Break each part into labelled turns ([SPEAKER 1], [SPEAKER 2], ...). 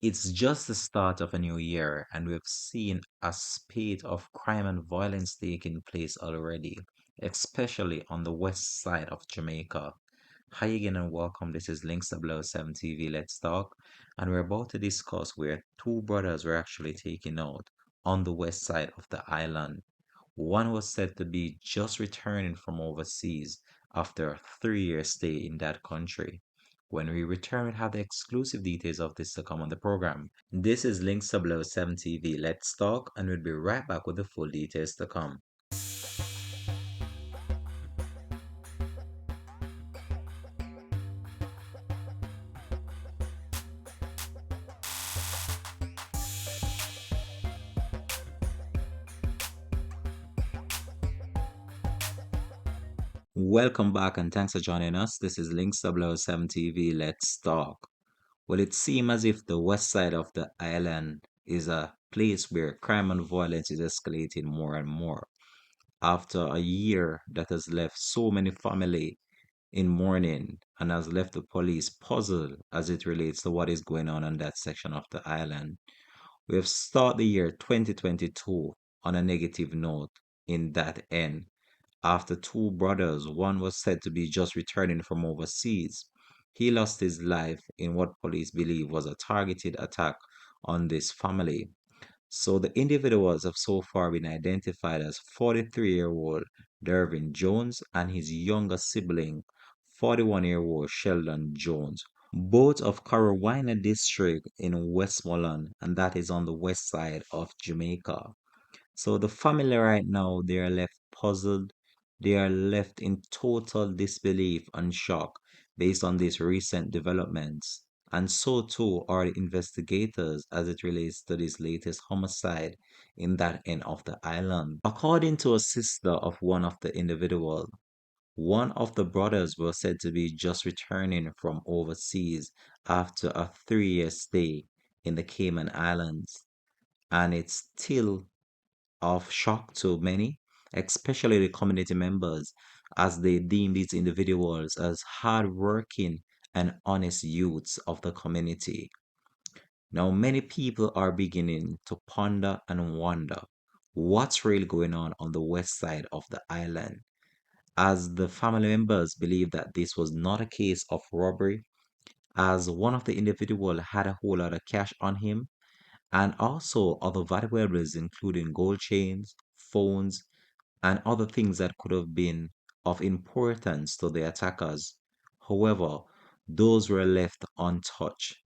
[SPEAKER 1] It's just the start of a new year, and we've seen a spate of crime and violence taking place already, especially on the west side of Jamaica. Hi again and welcome. This is Links 007 TV. Let's talk. And we're about to discuss where two brothers were actually taken out on the west side of the island. One was said to be just returning from overseas after a 3 year stay in that country. When we return, we'll have the exclusive details of this to come on the program. This is Links 007 TV. Let's talk, and we'll be right back with the full details to come. Welcome back and thanks for joining us. This is Links 007 TV. Let's talk. Well, it seems as if the west side of the island is a place where crime and violence is escalating more and more. After a year that has left so many family in mourning and has left the police puzzled as it relates to what is going on that section of the island. We have started the year 2022 on a negative note in that end after two brothers, one was said to be just returning from overseas. He lost his life in what police believe was a targeted attack on this family. So the individuals have so far been identified as 43-year-old Dervin Jones and his younger sibling, 41-year-old Sheldon Jones, both of Carolina District in Westmoreland, and that is on the west side of Jamaica. So the family right now, they are left puzzled. They are left in total disbelief and shock based on these recent developments. And so too are the investigators as it relates to this latest homicide in that end of the island. According to a sister of one of the individuals, one of the brothers was said to be just returning from overseas after a 3 year stay in the Cayman Islands. And it's still of shock to many, especially the community members, as they deem these individuals as hardworking and honest youths of the community. Now, many people are beginning to ponder and wonder what's really going on the west side of the island, as the family members believe that this was not a case of robbery, as one of the individual had a whole lot of cash on him and also other valuables, including gold chains, phones, and other things that could have been of importance to the attackers. However, those were left untouched,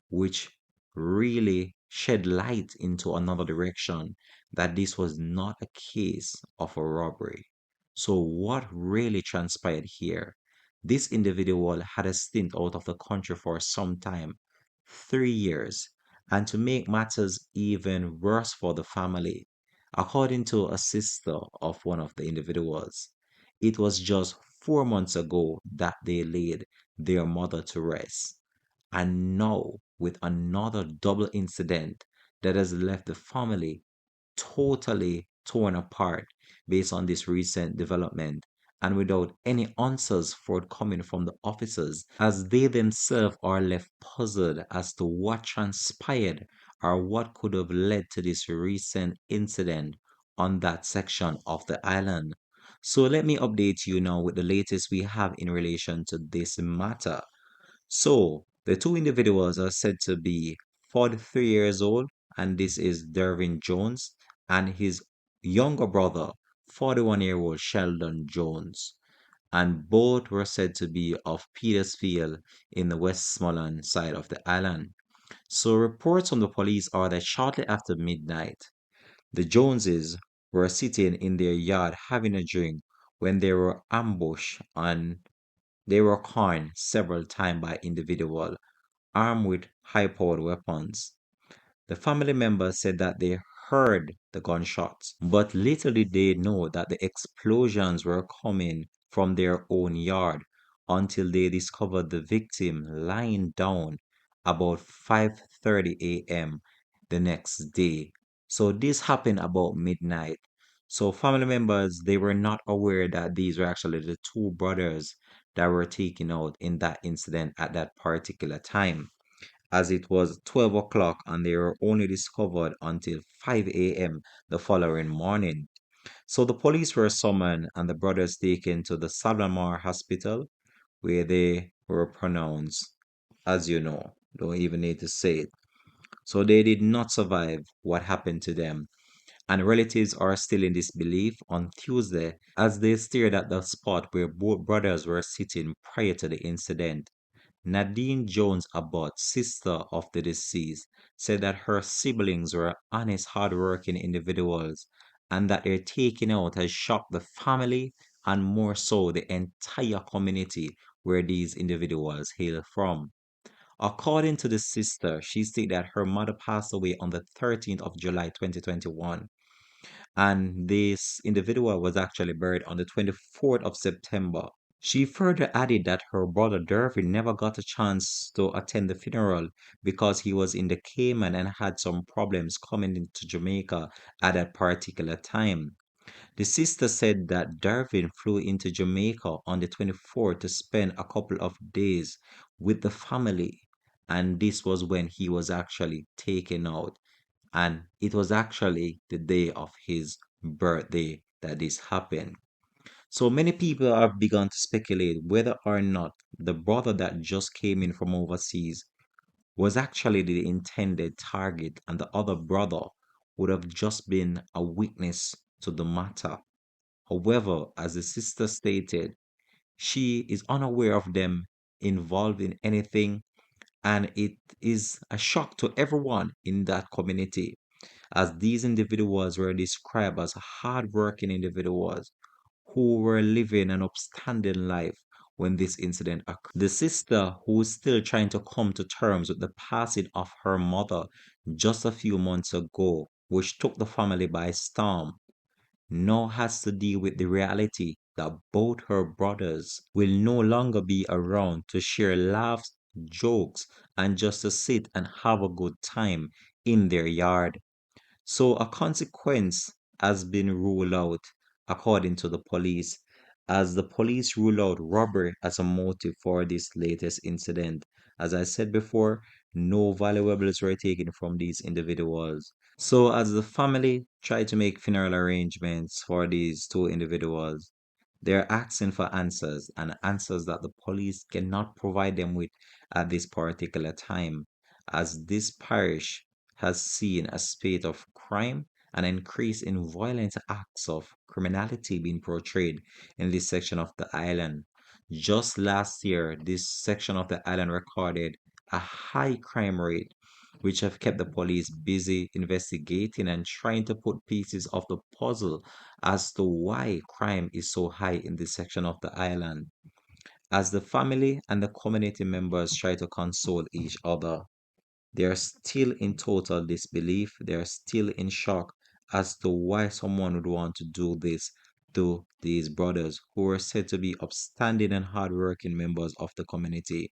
[SPEAKER 1] which really shed light into another direction that this was not a case of a robbery. So, what really transpired here? This individual had a stint out of the country for some time, 3 years, and to make matters even worse for the family, according to a sister of one of the individuals, it was just 4 months ago that they laid their mother to rest. And now, with another double incident that has left the family totally torn apart based on this recent development and without any answers forthcoming from the officers, as they themselves are left puzzled as to what transpired or what could have led to this recent incident on that section of the island. So let me update you now with the latest we have in relation to this matter. So, the two individuals are said to be 43 years old, and this is Dervin Jones and his younger brother, 41-year-old Sheldon Jones. And both were said to be of Petersfield in the Westmoreland side of the island. So, reports from the police are that shortly after midnight, the Joneses were sitting in their yard having a drink when they were ambushed and they were cornered several times by individuals armed with high-powered weapons. The family members said that they heard the gunshots, but little did they know that the explosions were coming from their own yard until they discovered the victim lying down about 5:30 a.m. the next day. So this happened about midnight. So family members, they were not aware that these were actually the two brothers that were taken out in that incident at that particular time. as it was 12 o'clock and they were only discovered until 5 a.m. the following morning. So the police were summoned and the brothers taken to the Salomar Hospital where they were pronounced, as you know, don't even need to say it. So they did not survive what happened to them, and relatives are still in disbelief on Tuesday as they stared at the spot where both brothers were sitting prior to the incident. Nadine Jones Abbott, sister of the deceased, said that her siblings were honest, hardworking individuals and that their taking out has shocked the family and more so the entire community where these individuals hail from. According to the sister, she stated that her mother passed away on the 13th of July 2021 and this individual was actually buried on the 24th of September. She further added that her brother Dervin never got a chance to attend the funeral because he was in the Cayman and had some problems coming into Jamaica at that particular time. The sister said that Dervin flew into Jamaica on the 24th to spend a couple of days with the family, and this was when he was actually taken out, and it was actually the day of his birthday that this happened. So many people have begun to speculate whether or not the brother that just came in from overseas was actually the intended target and the other brother would have just been a witness to the matter. However, as the sister stated, she is unaware of them involved in anything, and it is a shock to everyone in that community as these individuals were described as hardworking individuals who were living an upstanding life when this incident occurred. The sister, who is still trying to come to terms with the passing of her mother just a few months ago, which took the family by storm, now has to deal with the reality that both her brothers will no longer be around to share laughs, jokes, and just to sit and have a good time in their yard. So a consequence has been ruled out according to the police, as the police rule out robbery as a motive for this latest incident. As I said before, no valuables were taken from these individuals. So as the family tried to make funeral arrangements for these two individuals, they're asking for answers and answers that the police cannot provide them with at this particular time, as this parish has seen a spate of crime and increase in violent acts of criminality being portrayed in this section of the island. Just last year, this section of the island recorded a high crime rate, which have kept the police busy investigating and trying to put pieces of the puzzle as to why crime is so high in this section of the island. As the family and the community members try to console each other, they are still in total disbelief. They are still in shock as to why someone would want to do this to these brothers who were said to be upstanding and hardworking members of the community.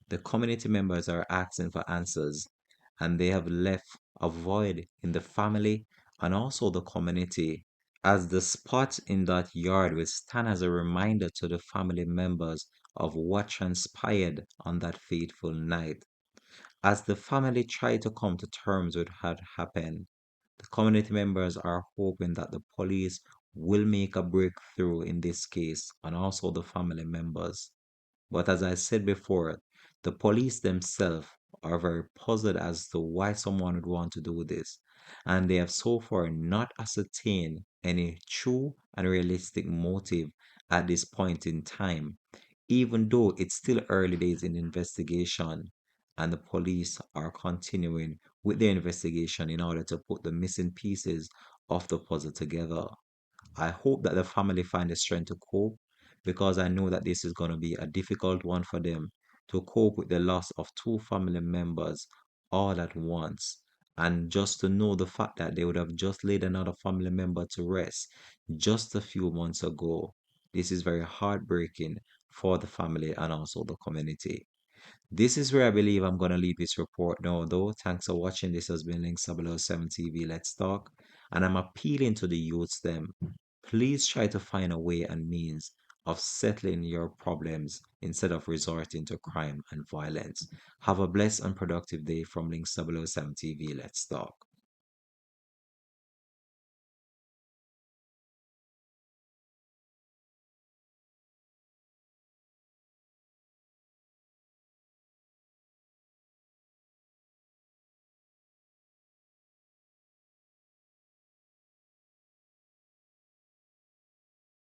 [SPEAKER 1] The community members are asking for answers, and they have left a void in the family and also the community, as the spot in that yard will stand as a reminder to the family members of what transpired on that fateful night. As the family try to come to terms with what had happened, the community members are hoping that the police will make a breakthrough in this case and also the family members. But as I said before, the police themselves are very puzzled as to why someone would want to do this, and they have so far not ascertained any true and realistic motive at this point in time, even though it's still early days in the investigation, and the police are continuing with their investigation in order to put the missing pieces of the puzzle together. I hope that the family find the strength to cope because I know that this is going to be a difficult one for them to cope with the loss of two family members all at once. And just to know the fact that they would have just laid another family member to rest just a few months ago. This is very heartbreaking for the family and also the community. This is where I believe I'm going to leave this report now, though. Thanks for watching. This has been Link 007 TV. Let's talk. And I'm appealing to the youths them. Please try to find a way and means of settling your problems instead of resorting to crime and violence. Have a blessed and productive day from Links 007 TV. Let's talk.